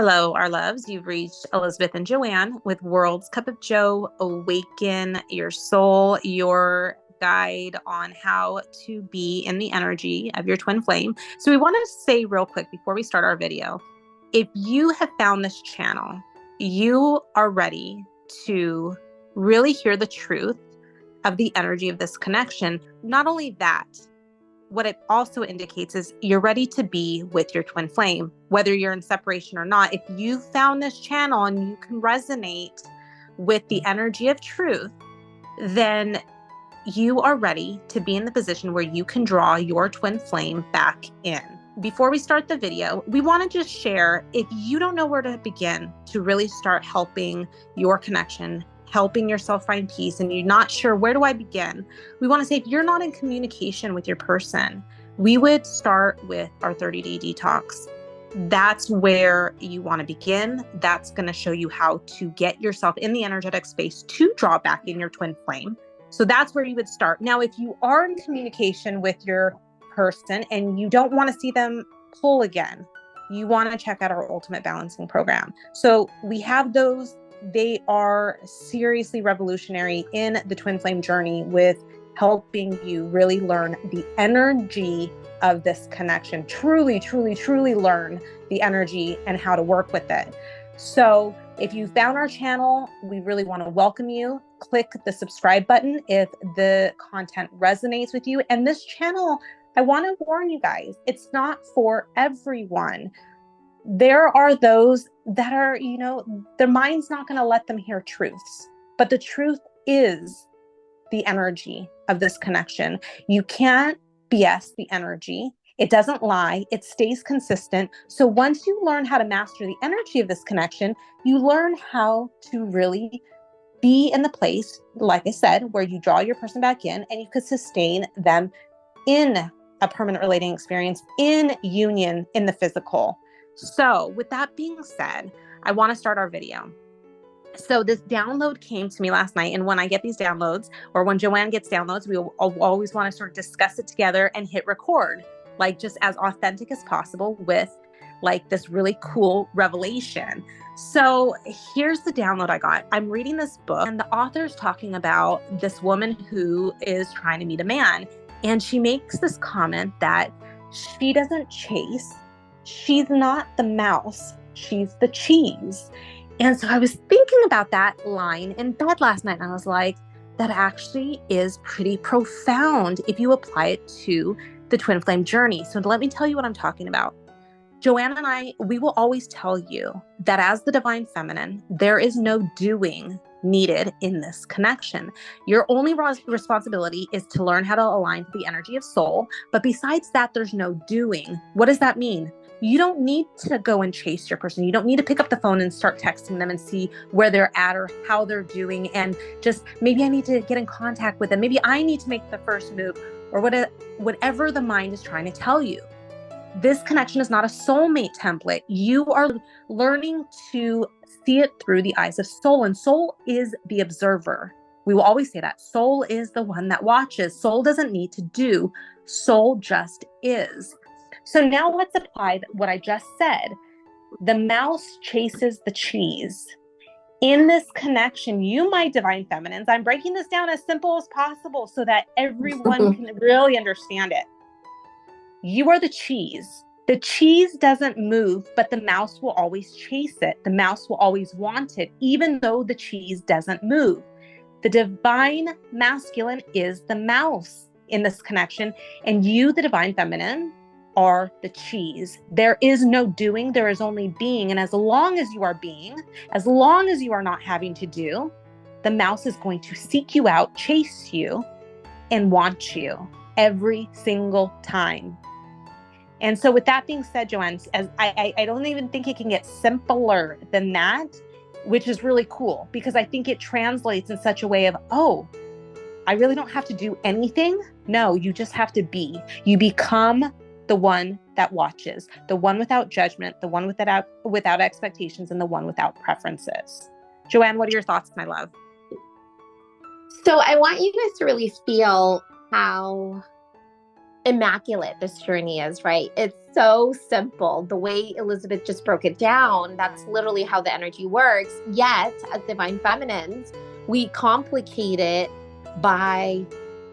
Hello, our loves. You've reached Elizabeth and Joanne with World's Cup of Joe. Awaken your soul, your guide on how to be in the energy of your twin flame. So we want to say real quick before we start our video, if you have found this channel, you are ready to really hear the truth of the energy of this connection. Not only that, what it also indicates is you're ready to be with your twin flame, whether you're in separation or not. If you found this channel and you can resonate with the energy of truth, then you are ready to be in the position where you can draw your twin flame back in. Before we start the video, we want to just share, if you don't know where to begin to really start helping your connection, helping yourself find peace, and you're not sure where do I begin, we want to say if you're not in communication with your person, we would start with our 30-day detox. That's where you want to begin. That's going to show you how to get yourself in the energetic space to draw back in your twin flame. So that's where you would start. Now, if you are in communication with your person and you don't want to see them pull again, you want to check out our ultimate balancing program. So we have those. They are seriously revolutionary in the twin flame journey with helping you really learn the energy of this connection, truly learn the energy and how to work with it. So if you found our channel, we really want to welcome you. Click the subscribe button if the content resonates with you. And this channel, I want to warn you guys, it's not for everyone. There are those that are, their mind's not going to let them hear truths, but the truth is the energy of this connection. You can't BS the energy. It doesn't lie. It stays consistent. So once you learn how to master the energy of this connection, you learn how to really be in the place, like I said, where you draw your person back in and you could sustain them in a permanent relating experience, in union, in the physical. So with that being said, I want to start our video. So this download came to me last night. And when I get these downloads, or when Joanne gets downloads, we always want to sort of discuss it together and hit record, like just as authentic as possible with like this really cool revelation. So here's the download I got. I'm reading this book and the author's talking about this woman who is trying to meet a man. And she makes this comment that she doesn't chase. She's not the mouse. She's the cheese. And so I was thinking about that line in bed last night. And I was like, that actually is pretty profound if you apply it to the twin flame journey. So let me tell you what I'm talking about. Joanne and I, we will always tell you that as the divine feminine, there is no doing needed in this connection. Your only responsibility is to learn how to align to the energy of soul. But besides that, there's no doing. What does that mean? You don't need to go and chase your person. You don't need to pick up the phone and start texting them and see where they're at or how they're doing. And just maybe I need to get in contact with them. Maybe I need to make the first move or whatever the mind is trying to tell you. This connection is not a soulmate template. You are learning to see it through the eyes of soul, and soul is the observer. We will always say that. Soul is the one that watches. Soul doesn't need to do. Soul just is. So now let's apply what I just said. The mouse chases the cheese. In this connection, you, my divine feminines, I'm breaking this down as simple as possible so that everyone can really understand it. You are the cheese. The cheese doesn't move, but the mouse will always chase it. The mouse will always want it, even though the cheese doesn't move. The divine masculine is the mouse in this connection, and you, the divine feminine, are the cheese. There is no doing, there is only being. And as long as you are being, as long as you are not having to do, the mouse is going to seek you out, chase you, and want you every single time. And so with that being said, Joanne, as I don't even think it can get simpler than that, which is really cool because I think it translates in such a way of, oh, I really don't have to do anything. No, you just have to be. You become the one that watches, the one without judgment, the one without expectations, and the one without preferences. Joanne, what are your thoughts, my love? So I want you guys to really feel how immaculate this journey is, right? It's so simple. The way Elizabeth just broke it down, that's literally how the energy works. Yet, as divine feminines, we complicate it by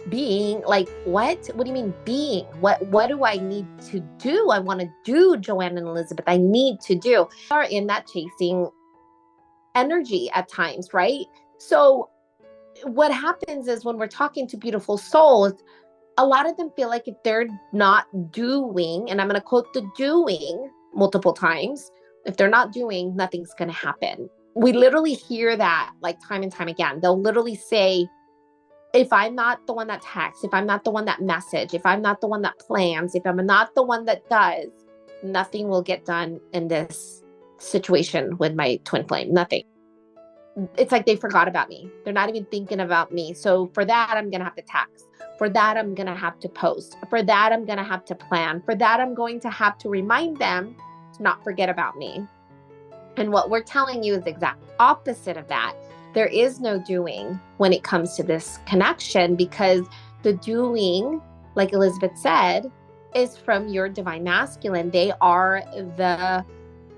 being like, what do you mean being? What do I need to do? I want to do, Joanne and Elizabeth. I need to do. We are in that chasing energy at times, right? So what happens is when we're talking to beautiful souls, a lot of them feel like if they're not doing, and I'm going to quote the doing multiple times, if they're not doing, nothing's going to happen. We literally hear that like time and time again. They'll literally say, if I'm not the one that texts, if I'm not the one that message, if I'm not the one that plans, if I'm not the one that does, nothing will get done in this situation with my twin flame. Nothing. It's like they forgot about me. They're not even thinking about me. So for that, I'm going to have to text. For that, I'm going to have to post. For that, I'm going to have to plan. For that, I'm going to have to remind them to not forget about me. And what we're telling you is the exact opposite of that. There is no doing when it comes to this connection, because the doing, like Elizabeth said, is from your divine masculine. They are the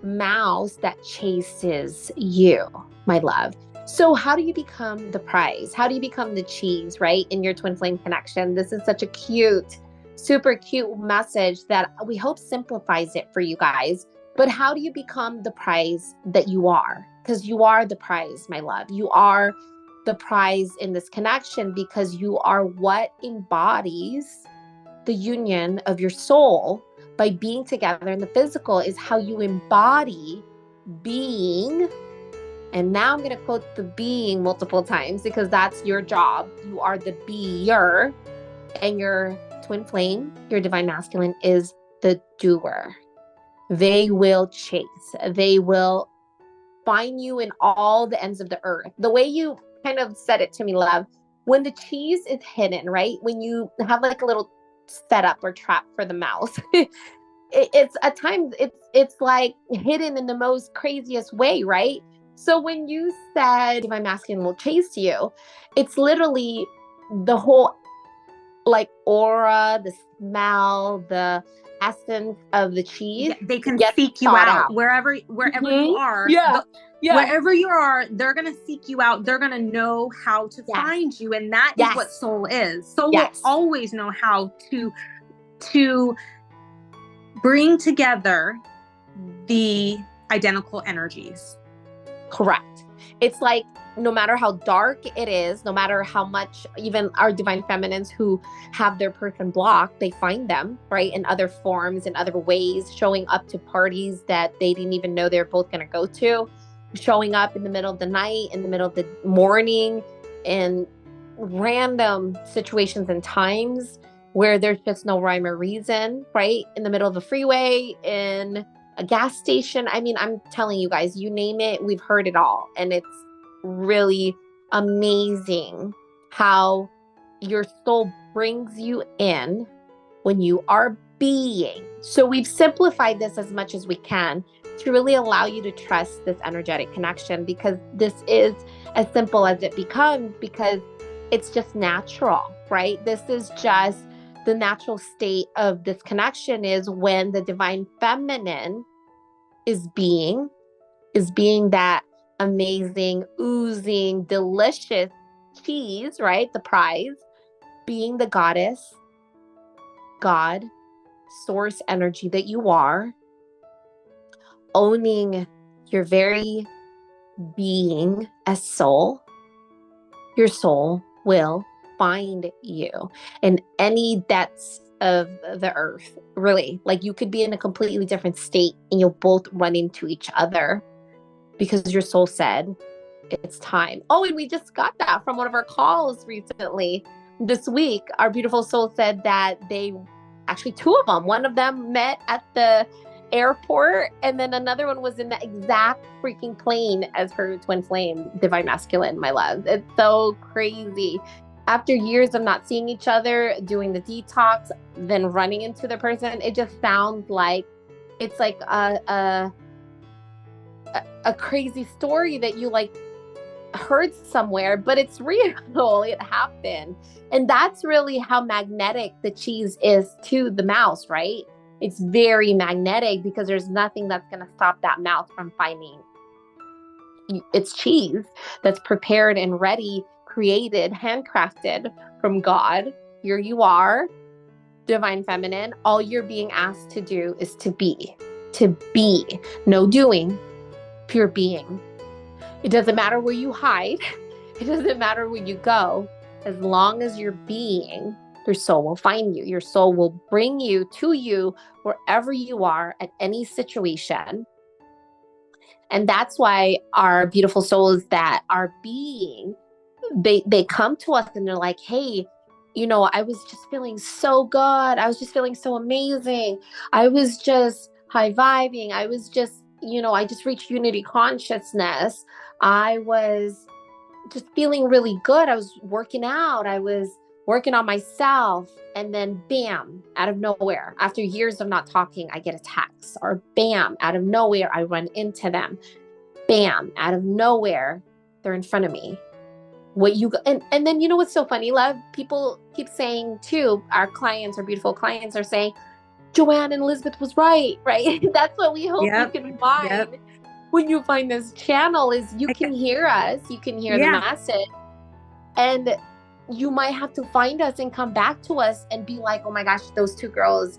mouse that chases you, my love. So how do you become the prize? How do you become the cheese, right? In your twin flame connection. This is such a cute, super cute message that we hope simplifies it for you guys. But how do you become the prize that you are? Because you are the prize, my love. You are the prize in this connection because you are what embodies the union of your soul. By being together in the physical is how you embody being. And now I'm going to quote the being multiple times because that's your job. You are the beer, and your twin flame, your divine masculine, is the doer. They will chase. They will find you in all the ends of the earth. The way you kind of said it to me, love, when the cheese is hidden, right? When you have like a little setup or trap for the mouse, it's at times it's like hidden in the most craziest way, right? So when you said divine masculine will chase you, it's literally the whole like aura, the smell, the essence of the cheese. Yeah, they can seek you out wherever you are. Wherever you are, they're going to seek you out. They're going to know how to find you. And that is what soul is. Soul will always know how to bring together the identical energies. Correct. It's like, no matter how dark it is, no matter how much, even our divine feminines who have their person blocked, they find them, right, in other forms, in other ways, showing up to parties that they didn't even know they're both going to go to, showing up in the middle of the night, in the middle of the morning, in random situations and times where there's just no rhyme or reason, right, in the middle of the freeway, in a gas station. I mean, I'm telling you guys, you name it, we've heard it all. And it's really amazing how your soul brings you in when you are being. So we've simplified this as much as we can to really allow you to trust this energetic connection, because this is as simple as it becomes, because it's just natural, right? This is just the natural state of this connection, is when the divine feminine is being that amazing, oozing, delicious cheese, right? The prize, being the goddess, God, source energy that you are, owning your very being as soul. Your soul will find you in any depths of the earth, really. Like, you could be in a completely different state and you'll both run into each other because your soul said it's time. Oh, and we just got that from one of our calls recently this week. Our beautiful soul said that they actually, two of them, one of them met at the airport, and then another one was in the exact freaking plane as her twin flame, divine masculine, my love. It's so crazy. After years of not seeing each other, doing the detox, then running into the person, it just sounds like it's like a crazy story that you like heard somewhere, but it's real. It happened. And that's really how magnetic the cheese is to the mouse, right? It's very magnetic because there's nothing that's going to stop that mouse from finding its cheese that's prepared and ready, created, handcrafted from God. Here you are, divine feminine. All you're being asked to do is to be, no doing, pure being. It doesn't matter where you hide. It doesn't matter where you go. As long as you're being, your soul will find you. Your soul will bring you to you wherever you are at any situation. And that's why our beautiful souls that are being, they come to us and they're like, hey, you know, I was just feeling so good. I was just feeling so amazing. I was just high vibing. I was just, you know, I just reached unity consciousness. I was just feeling really good. I was working out. I was working on myself. And then bam, out of nowhere, after years of not talking, I get a text, or bam, out of nowhere, I run into them. Bam, out of nowhere, they're in front of me. And then, you know, what's so funny, love? People keep saying too, our clients, our beautiful clients are saying, Joanne and Elizabeth was right? That's what we hope you can find when you find this channel, is you can hear us, you can hear the message, and you might have to find us and come back to us and be like, oh my gosh, those two girls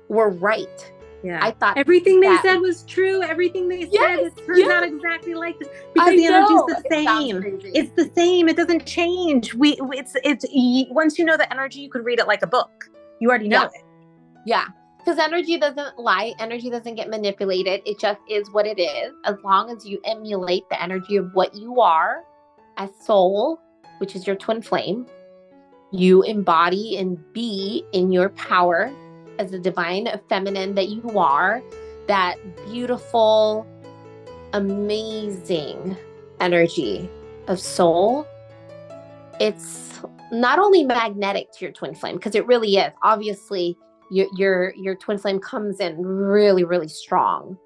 were right. Yeah. I thought everything they said was true. Everything they said, it turns out exactly like this, because the energy is the same. It's the same. It doesn't change. It's once you know the energy, you could read it like a book. You already know it. Yeah. Because energy doesn't lie. Energy doesn't get manipulated. It just is what it is. As long as you emulate the energy of what you are as soul, which is your twin flame, you embody and be in your power as the divine feminine that you are, that beautiful, amazing energy of soul. It's not only magnetic to your twin flame, because it really is. Obviously, your twin flame comes in really, really strong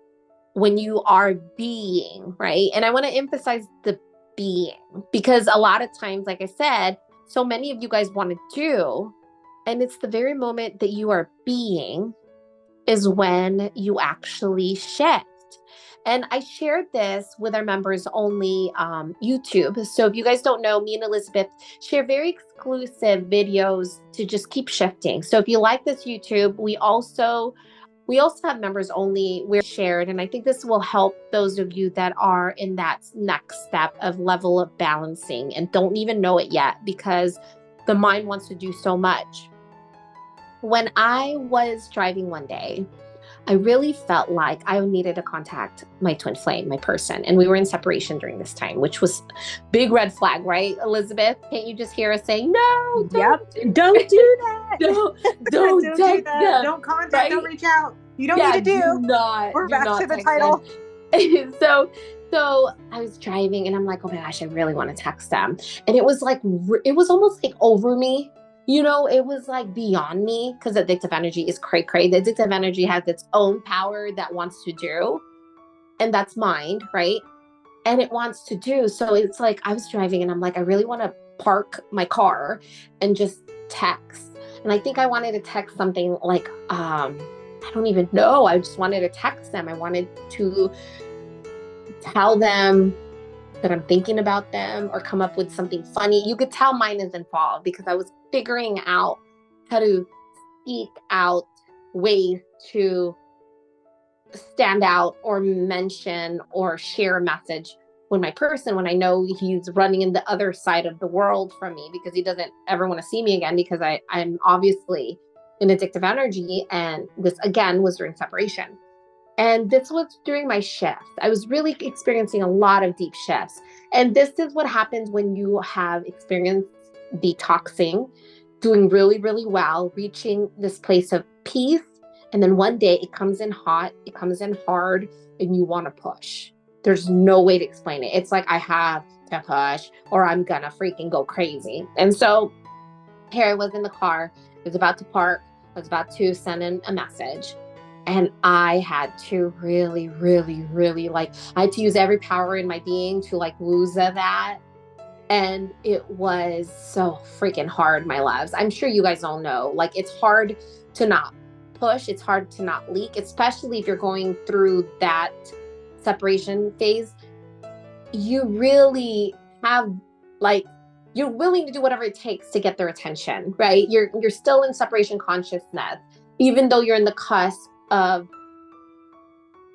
when you are being, right? And I want to emphasize the being, because a lot of times, like I said, so many of you guys want to do, and it's the very moment that you are being is when you actually shift. And I shared this with our members only YouTube. So if you guys don't know, me and Elizabeth share very exclusive videos to just keep shifting. So if you like this YouTube, we also have members only. We're shared. And I think this will help those of you that are in that next step of level of balancing and don't even know it yet, because the mind wants to do so much. When I was driving one day, I really felt like I needed to contact my twin flame, my person. And we were in separation during this time, which was big red flag, right, Elizabeth? Can't you just hear us saying, no, don't do that. don't do that. Don't contact, right? Don't reach out. You don't need to do. We're back to the title. So I was driving and I'm like, oh my gosh, I really want to text them. And it was almost like over me. You know, it was like beyond me, because addictive energy is cray-cray. The addictive energy has its own power that wants to do, and that's mind, right? And it wants to do. So it's like I was driving and I'm like, I really want to park my car and just text. And I think I wanted to text something like, I don't even know. I just wanted to text them. I wanted to tell them that I'm thinking about them, or come up with something funny. You could tell mine is involved because I was figuring out how to speak out ways to stand out or mention or share a message when I know he's running in the other side of the world from me, because he doesn't ever want to see me again, because I'm obviously in addictive energy. And this again was during separation. And this was during my shift. I was really experiencing a lot of deep shifts. And this is what happens when you have experienced detoxing, doing really, really well, reaching this place of peace. And then one day it comes in hot, it comes in hard, and you want to push. There's no way to explain it. It's like I have to push or I'm gonna freaking go crazy. And so here I was in the car, I was about to park, I was about to send in a message. And I had to really, really, really I had to use every power in my being to lose that And it was so freaking hard, my loves. I'm sure you guys all know, like, it's hard to not push. It's hard to not leak, especially if you're going through that separation phase. You really have, like, you're willing to do whatever it takes to get their attention, right? You're still in separation consciousness, even though you're in the cusp of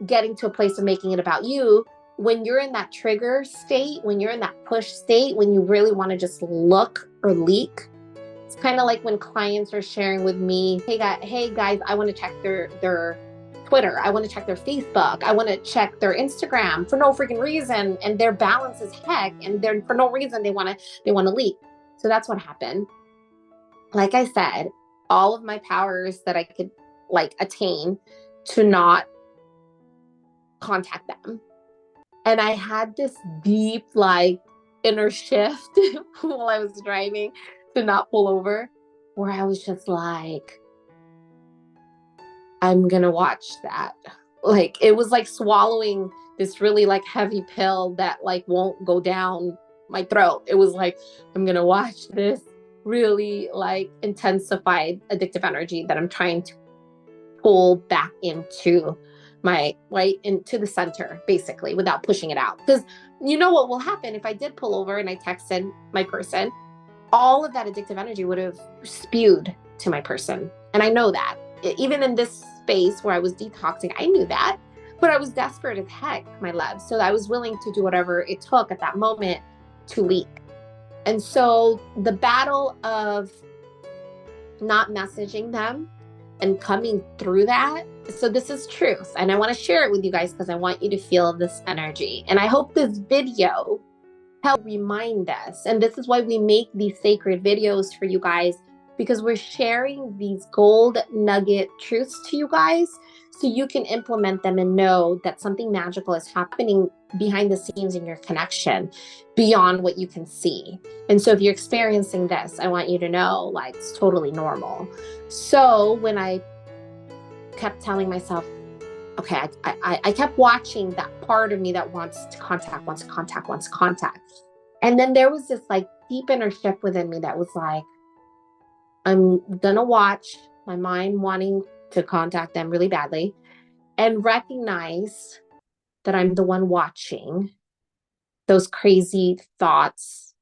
getting to a place of making it about you. When you're in that trigger state, when you're in that push state, when you really want to just look or leak, it's kind of like when clients are sharing with me, hey guys, I want to check their Twitter, I want to check their Facebook, I want to check their Instagram for no freaking reason, and their balance is heck, and they're for no reason they want to leak. So that's what happened. Like I said, all of my powers that I could like attain to not contact them. And I had this deep, like, inner shift while I was driving to not pull over, where I was just like, I'm going to watch that. Like, it was like swallowing this really like heavy pill that like won't go down my throat. It was like, I'm going to watch this really like intensified addictive energy that I'm trying to pull back into my right into the center, basically, without pushing it out. Because you know what will happen if I did pull over and I texted my person, all of that addictive energy would have spewed to my person. And I know that. Even in this space where I was detoxing, I knew that. But I was desperate as heck, my love. So I was willing to do whatever it took at that moment to leak. And so the battle of not messaging them and coming through that. So this is truth. And I want to share it with you guys because I want you to feel this energy. And I hope this video help remind us. And this is why we make these sacred videos for you guys, because we're sharing these gold nugget truths to you guys so you can implement them and know that something magical is happening behind the scenes in your connection beyond what you can see. And so if you're experiencing this, I want you to know, like, it's totally normal. So when I kept telling myself, okay, I kept watching that part of me that wants to contact. And then there was this like deep inner shift within me that was like, I'm gonna watch my mind wanting to contact them really badly and recognize that I'm the one watching those crazy thoughts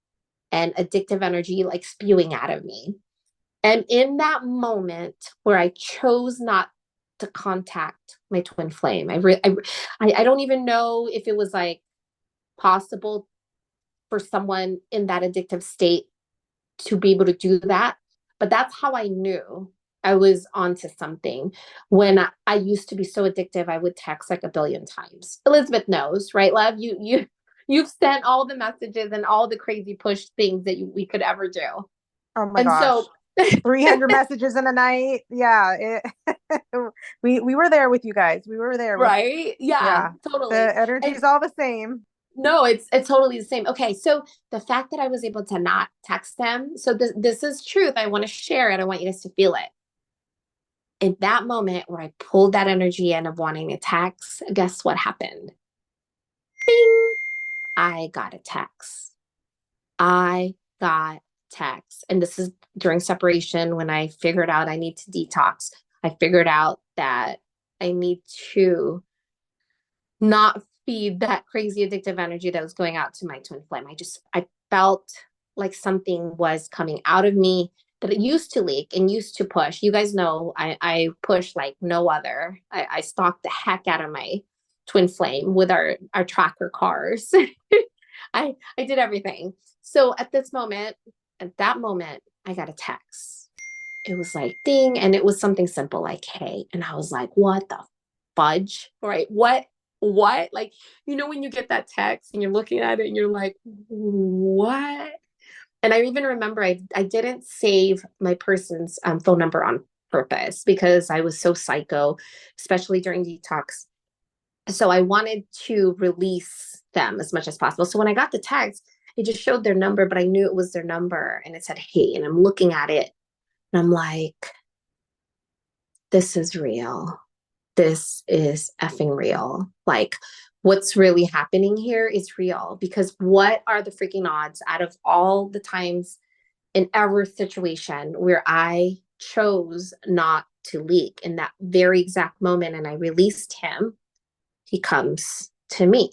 and addictive energy like spewing out of me. And in that moment where I chose not to contact my twin flame, I don't even know if it was like possible for someone in that addictive state to be able to do that. But that's how I knew I was onto something. When I used to be so addictive, I would text like a billion times. Elizabeth knows, right, love? You've sent all the messages and all the crazy push things that we could ever do. Oh my And gosh. so 300 messages in a night. Yeah. We were there with you guys. We were there with, right? Yeah, yeah. totally. The energy And is all the same. no, it's totally the same. Okay, so the fact that I was able to not text them, so this is truth. I want to share it. I want you guys to feel it. In that moment where I pulled that energy in of wanting to text, guess what happened? Bing! I got a text. I got text. And this is during separation when I figured out I need to detox. I figured out that I need to not feed that crazy addictive energy that was going out to my twin flame. I felt like something was coming out of me that it used to leak and used to push. You guys know I push like no other. I stalked the heck out of my twin flame with our tracker cars. I did everything. So at that moment, I got a text. It was like ding, and it was something simple like, hey. And I was like, what the fudge? Right? What? Like, when you get that text and you're looking at it and you're like, what? And I even remember I didn't save my person's phone number on purpose because I was so psycho, especially during detox. So I wanted to release them as much as possible. So when I got the text, it just showed their number, but I knew it was their number and it said, hey, and I'm looking at it and I'm like, this is real. This is effing real. Like, what's really happening here is real. Because what are the freaking odds out of all the times in every situation where I chose not to leak in that very exact moment and I released him, he comes to me.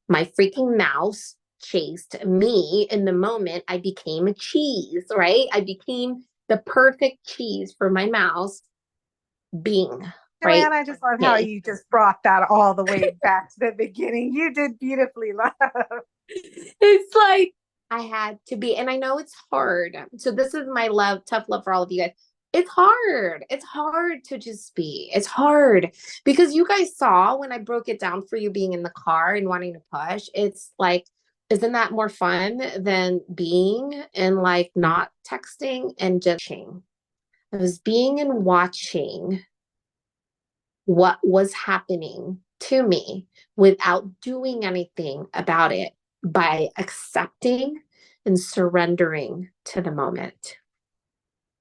My freaking mouse chased me in the moment. I became a cheese, right? I became the perfect cheese for my mouse being, right? Joanne, I just love how Okay. you just brought that all the way back to the beginning. You did beautifully, love. It's like I had to be, and I know it's hard. So this is my love, tough love for all of you guys. It's hard. It's hard to just be. It's hard because you guys saw when I broke it down for you being in the car and wanting to push. It's like, isn't that more fun than being and like not texting and just watching? I was being and watching what was happening to me without doing anything about it by accepting and surrendering to the moment.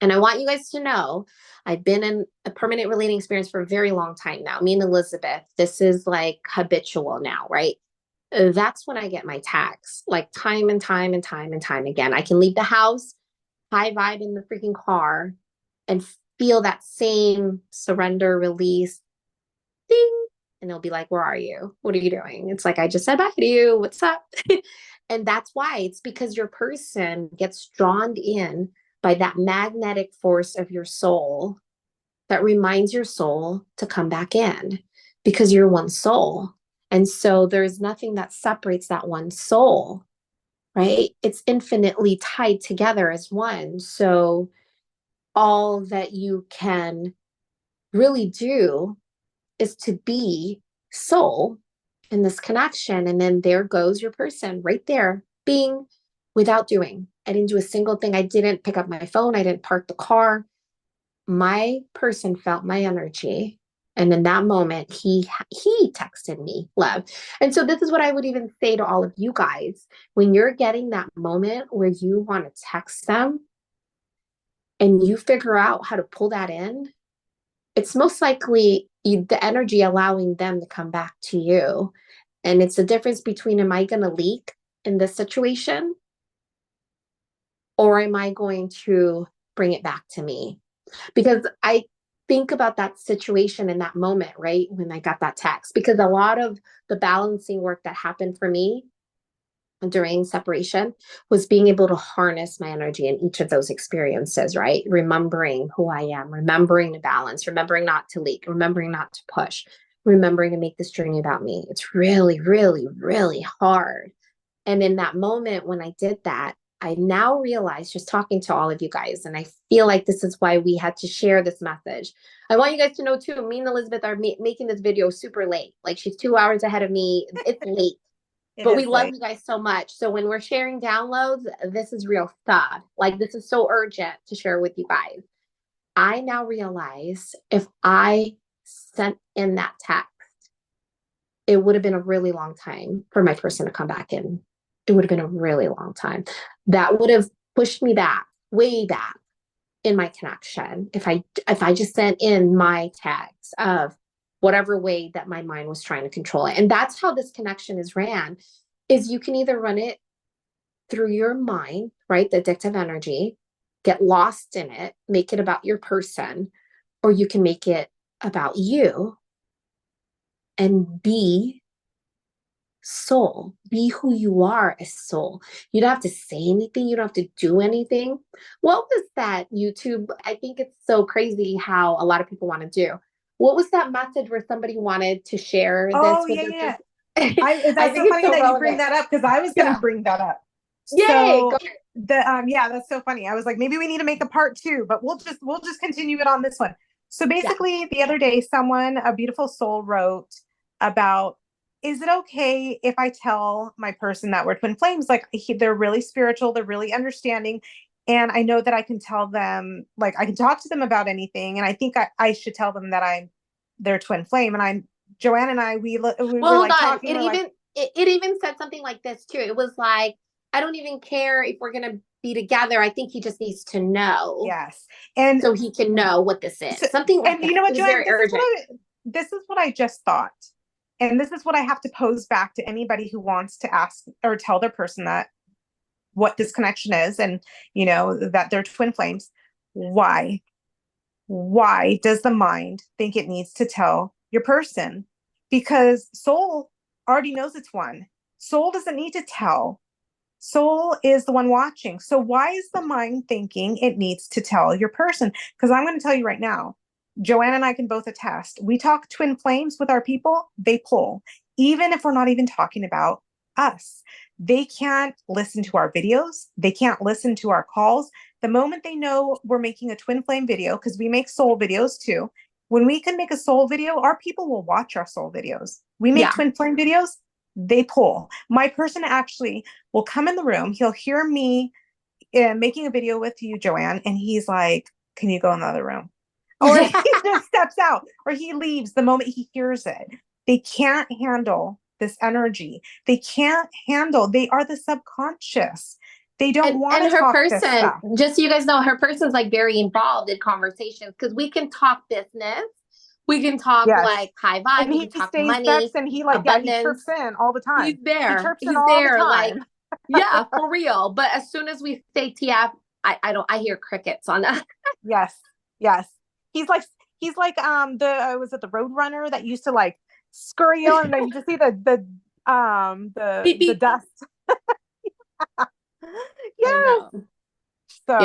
And I want you guys to know I've been in a permanent relating experience for a very long time now. Me and Elizabeth, this is like habitual now, right? That's when I get my tags, like time and time and time and time again. I can leave the house, high vibe in the freaking car, and feel that same surrender, release, ding. And they'll be like, where are you? What are you doing? It's like, I just said bye to you. What's up? And that's why it's because your person gets drawn in by that magnetic force of your soul that reminds your soul to come back in because you're one soul. And so there's nothing that separates that one soul, right? It's infinitely tied together as one. So all that you can really do is to be soul in this connection. And then there goes your person right there, being without doing. I didn't do a single thing. I didn't pick up my phone. I didn't park the car. My person felt my energy. And in that moment, he texted me love. And so this is what I would even say to all of you guys. When you're getting that moment where you want to text them and you figure out how to pull that in, it's most likely the energy allowing them to come back to you. And it's the difference between, am I going to leak in this situation or am I going to bring it back to me? Because I think about that situation in that moment, right? When I got that text, because a lot of the balancing work that happened for me during separation was being able to harness my energy in each of those experiences, right? Remembering who I am, remembering to balance, remembering not to leak, remembering not to push, remembering to make this journey about me. It's really, really, really hard. And in that moment when I did that, I now realize, just talking to all of you guys, and I feel like this is why we had to share this message. I want you guys to know too, me and Elizabeth are making this video super late. Like she's 2 hours ahead of me. It's late. It But we is love late. you guys so much. So when we're sharing downloads, this is real stuff. Like this is so urgent to share with you guys. I now realize if I sent in that text, it would have been a really long time for my person to come back in. It would have been a really long time. That would have pushed me back, way back in my connection. If I just sent in my tags of whatever way that my mind was trying to control it. And that's how this connection is ran, is you can either run it through your mind, right? The addictive energy, get lost in it, make it about your person, or you can make it about you and be soul, be who you are as soul. You don't have to say anything, you don't have to do anything. What was that YouTube? I think it's so crazy how a lot of people want to do. What was that message where somebody wanted to share this Oh, with yeah, their yeah. I That's so think it's funny so that you bring relevant. that up because I was going to Yeah. bring that up. Yay. So Go. yeah, that's so funny. I was like, maybe we need to make a part two, but we'll just continue it on this one. So Yeah. basically, the other day, a beautiful soul, wrote about, is it okay if I tell my person that we're twin flames? Like they're really spiritual, they're really understanding, and I know that I can tell them, like I can talk to them about anything, and I think I should tell them that I'm their twin flame. And I'm Joanne and I we Well, were hold like on. talking. We're like, It even said something like this too. It was like, I don't even care if we're gonna be together. I think he just needs to know yes, and so he can know what this so, is. Something like and you that. know It what, was Joanne, very urgent. this is what I just thought. And this is what I have to pose back to anybody who wants to ask or tell their person that what this connection is, and that they're twin flames. Why does the mind think it needs to tell your person? Because soul already knows it's one. Soul doesn't need to tell. Soul is the one watching. So why is the mind thinking it needs to tell your person? Because I'm going to tell you right now, Joanne and I can both attest. We talk twin flames with our people, they pull, even if we're not even talking about us. They can't listen to our videos. They can't listen to our calls. The moment they know we're making a twin flame video, because we make soul videos too, when we can make a soul video, our people will watch our soul videos. We make twin flame videos, they pull. My person actually will come in the room. He'll hear me making a video with you, Joanne, and he's like, can you go in the other room? Or he just steps out, or he leaves the moment he hears it. They can't handle this energy. They can't handle, they are the subconscious. They don't want to talk this stuff. Just so you guys know, her person's like very involved in conversations, because we can talk business. We can talk like high vibe. And we can talk money, vexed, and he he chirps in all the time. He's there. He chirps in all the time. Like, yeah, for real. But as soon as we say TF, I hear crickets on that. Yes. He's like was it the Road Runner that used to like scurry on, and then you just see the dust. Yes. So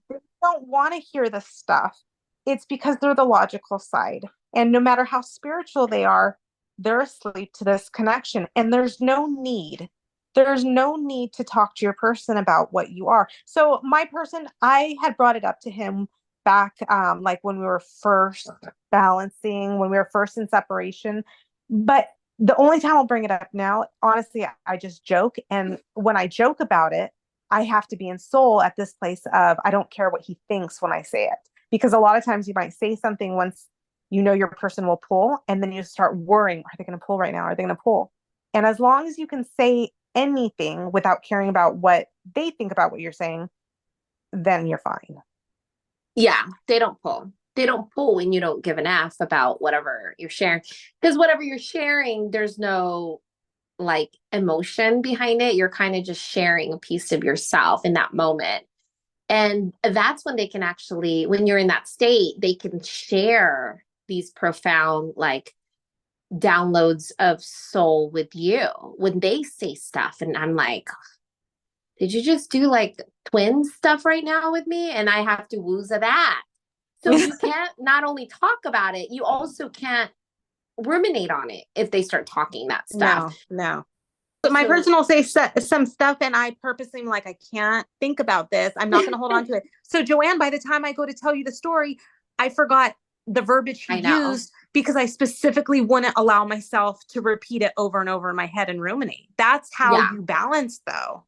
they don't want to hear this stuff. It's because they're the logical side. And no matter how spiritual they are, they're asleep to this connection. And there's no need to talk to your person about what you are. So my person, I had brought it up to him back like when we were first balancing, when we were first in separation. But the only time I'll bring it up now, honestly, I just joke. And when I joke about it, I have to be in soul at this place of, I don't care what he thinks when I say it. Because a lot of times you might say something once you know your person will pull, and then you start worrying, are they going to pull right now? Are they going to pull? And as long as you can say anything without caring about what they think about what you're saying, then you're fine. Yeah, they don't pull. They don't pull when you don't give an F about whatever you're sharing. Because whatever you're sharing, there's no like emotion behind it. You're kind of just sharing a piece of yourself in that moment. And that's when they can actually, when you're in that state, they can share these profound like downloads of soul with you when they say stuff. And I'm like, did you just do like twin stuff right now with me? And I have to wooza that. So you can't not only talk about it, you also can't ruminate on it if they start talking that stuff. No. So my person will say some stuff, and I purposely am like, I can't think about this. I'm not going to hold on to it. So Joanne, by the time I go to tell you the story, I forgot the verbiage he used because I specifically wouldn't allow myself to repeat it over and over in my head and ruminate. That's how you balance, though.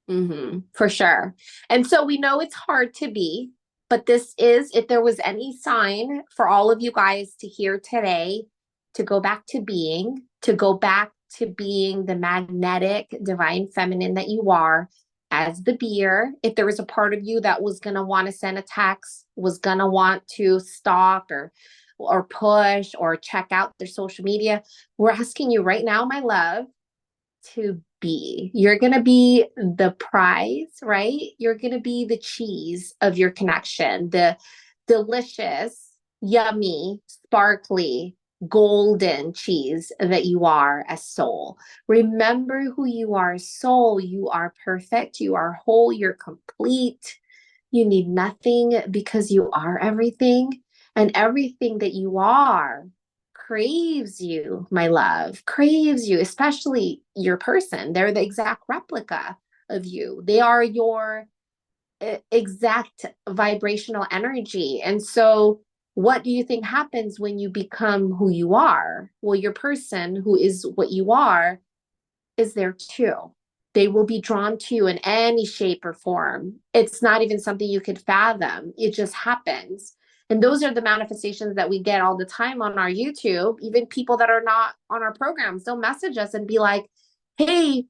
Mm-hmm, for sure. And so we know it's hard to be, but this is, if there was any sign for all of you guys to hear today, to go back to being, the magnetic divine feminine that you are as the beer. If there was a part of you that was going to want to send a text, was going to want to stalk or push or check out their social media, we're asking you right now, my love, to be. You're going to be the prize, right? You're going to be the cheese of your connection, the delicious, yummy, sparkly, golden cheese that you are as soul. Remember who you are, soul. You are perfect. You are whole. You're complete. You need nothing because you are everything. And everything that you are craves you, my love, craves you, especially your person. They're the exact replica of you. They are your exact vibrational energy. And so what do you think happens when you become who you are? Well, your person who is what you are is there too. They will be drawn to you in any shape or form. It's not even something you could fathom. It just happens. And those are the manifestations that we get all the time on our YouTube. Even people that are not on our programs, they'll message us and be like, hey,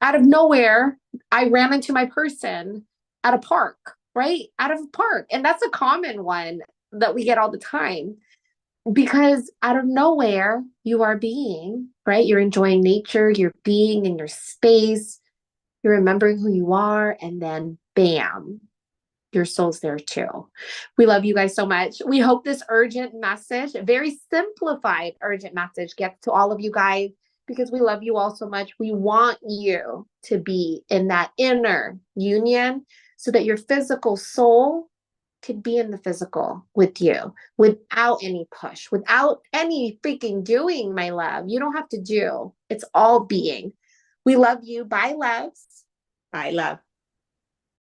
out of nowhere, I ran into my person at a park, right? Out of a park. And that's a common one that we get all the time. because out of nowhere, you are being, right? You're enjoying nature, you're being in your space, you're remembering who you are, and then bam, your soul's there too. We love you guys so much. We hope this urgent message, a very simplified urgent message, gets to all of you guys because we love you all so much. We want you to be in that inner union so that your physical soul could be in the physical with you without any push, without any freaking doing, my love. You don't have to do. It's all being. We love you. Bye, loves. Bye, love.